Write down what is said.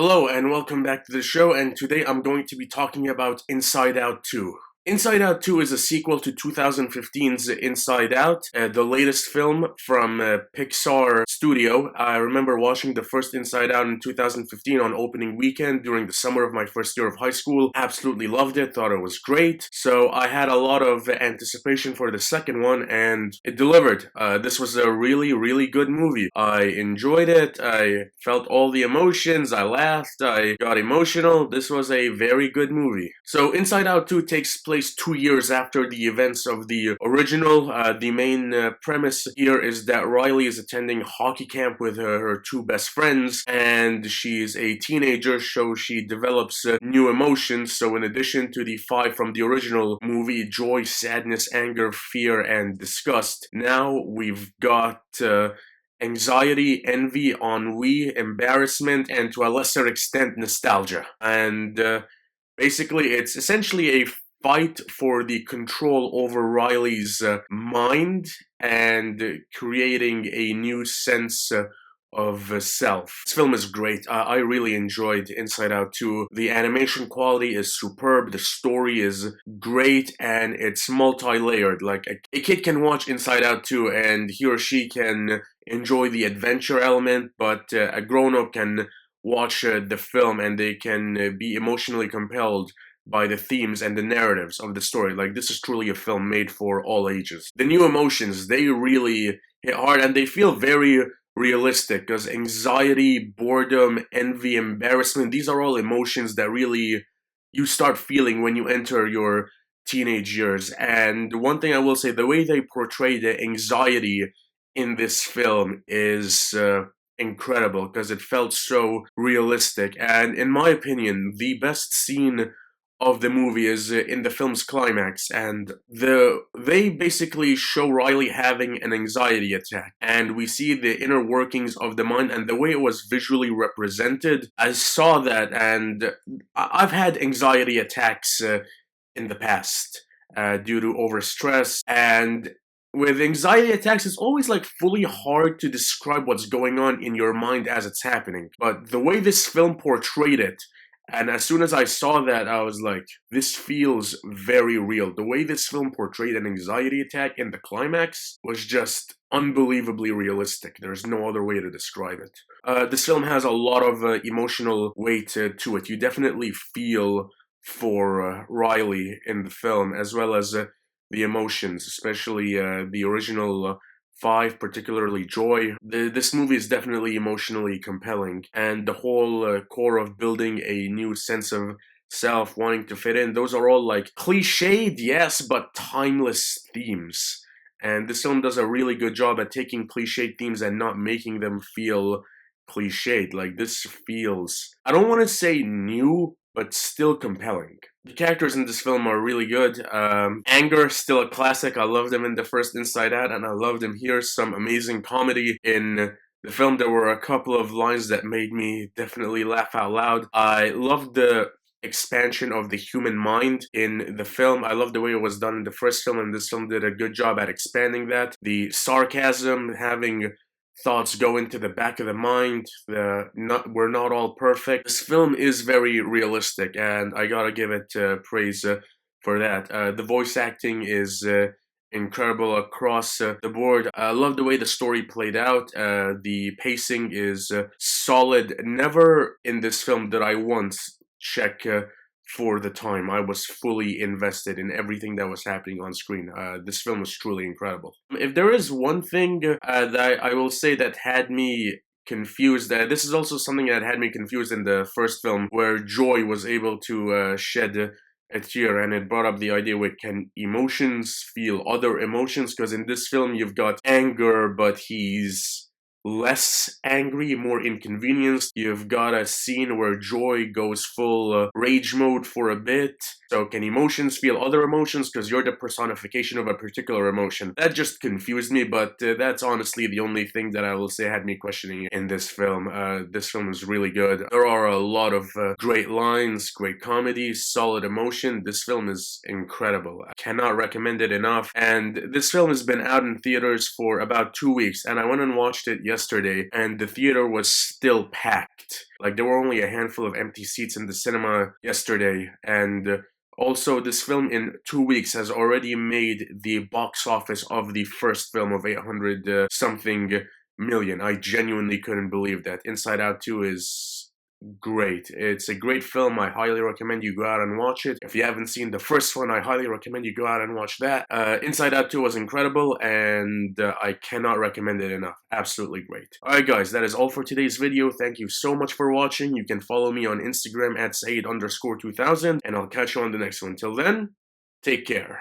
Hello and welcome back to the show, and today I'm going to be talking about Inside Out 2. Inside Out 2 is a sequel to 2015's Inside Out, the latest film from Pixar Studio. I remember watching the first Inside Out in 2015 on opening weekend during the summer of my first year of high school. Absolutely loved it, thought it was great. So I had a lot of anticipation for the second one, and it delivered. This was a really, really good movie. I enjoyed it, I felt all the emotions, I laughed, I got emotional. This was a very good movie. So Inside Out 2 takes place 2 years after the events of the original. The main premise here is that Riley is attending hockey camp with her two best friends, and she's a teenager, so she develops new emotions. So in addition to the five from the original movie, joy, sadness, anger, fear, and disgust, now we've got anxiety, envy, ennui, embarrassment, and to a lesser extent, nostalgia. And basically, it's essentially a fight for the control over Riley's mind and creating a new sense of self. This film is great. I really enjoyed Inside Out 2. The animation quality is superb, the story is great, and it's multi-layered. Like, a kid can watch Inside Out 2 and he or she can enjoy the adventure element, but a grown-up can watch the film and they can be emotionally compelled by the themes and the narratives of the story. Like, this is truly a film made for all ages. The new emotions, they really hit hard and they feel very realistic, because anxiety, boredom, envy, embarrassment, these are all emotions that really you start feeling when you enter your teenage years. And one thing I will say, the way they portray the anxiety in this film is incredible, because it felt so realistic. And in my opinion, the best scene of the movie is in the film's climax, and they basically show Riley having an anxiety attack, and we see the inner workings of the mind and the way it was visually represented. I saw that, and I've had anxiety attacks in the past due to overstress, and with anxiety attacks, it's always like fully hard to describe what's going on in your mind as it's happening. But the way this film portrayed it, and as soon as I saw that, I was like, this feels very real. The way this film portrayed an anxiety attack in the climax was just unbelievably realistic. There's no other way to describe it. This film has a lot of emotional weight to it. You definitely feel for Riley in the film, as well as the emotions, especially the original five, particularly joy. This movie is definitely emotionally compelling, and the whole core of building a new sense of self, wanting to fit in, those are all like cliched, yes, but timeless themes. And this film does a really good job at taking cliched themes and not making them feel cliched. Like, this feels, I don't want to say new, but still compelling. The characters in this film are really good. Anger, still a classic. I loved him in the first Inside Out, and I loved him here. Some amazing comedy in the film. There were a couple of lines that made me definitely laugh out loud. I loved the expansion of the human mind in the film. I loved the way it was done in the first film, and this film did a good job at expanding that. The sarcasm, having thoughts go into the back of the mind. We're not all perfect. This film is very realistic, and I gotta give it praise for that. The voice acting is incredible across the board. I love the way the story played out. The pacing is solid. Never in this film did I once check for the time. I was fully invested in everything that was happening on screen. This film was truly incredible. If there is one thing that I will say that had me confused, this is also something that had me confused in the first film, where Joy was able to shed a tear, and it brought up the idea with, can emotions feel other emotions? Because in this film you've got anger, but he's less angry, more inconvenienced. You've got a scene where Joy goes full rage mode for a bit. So can emotions feel other emotions? Because you're the personification of a particular emotion. That just confused me, but that's honestly the only thing that I will say had me questioning in this film. This film is really good. There are a lot of great lines, great comedy, solid emotion. This film is incredible. I cannot recommend it enough. And this film has been out in theaters for about 2 weeks, and I went and watched it yesterday, and the theater was still packed. Like, there were only a handful of empty seats in the cinema yesterday, and also, this film in 2 weeks has already made the box office of the first film of 800 something million. I genuinely couldn't believe that. Inside Out 2 is great. It's a great film. I highly recommend you go out and watch it. If you haven't seen the first one, I highly recommend you go out and watch that. Inside Out 2 was incredible, and I cannot recommend it enough. Absolutely great. Alright guys, that is all for today's video. Thank you so much for watching. You can follow me on Instagram at Said_2000, and I'll catch you on the next one. Till then, take care.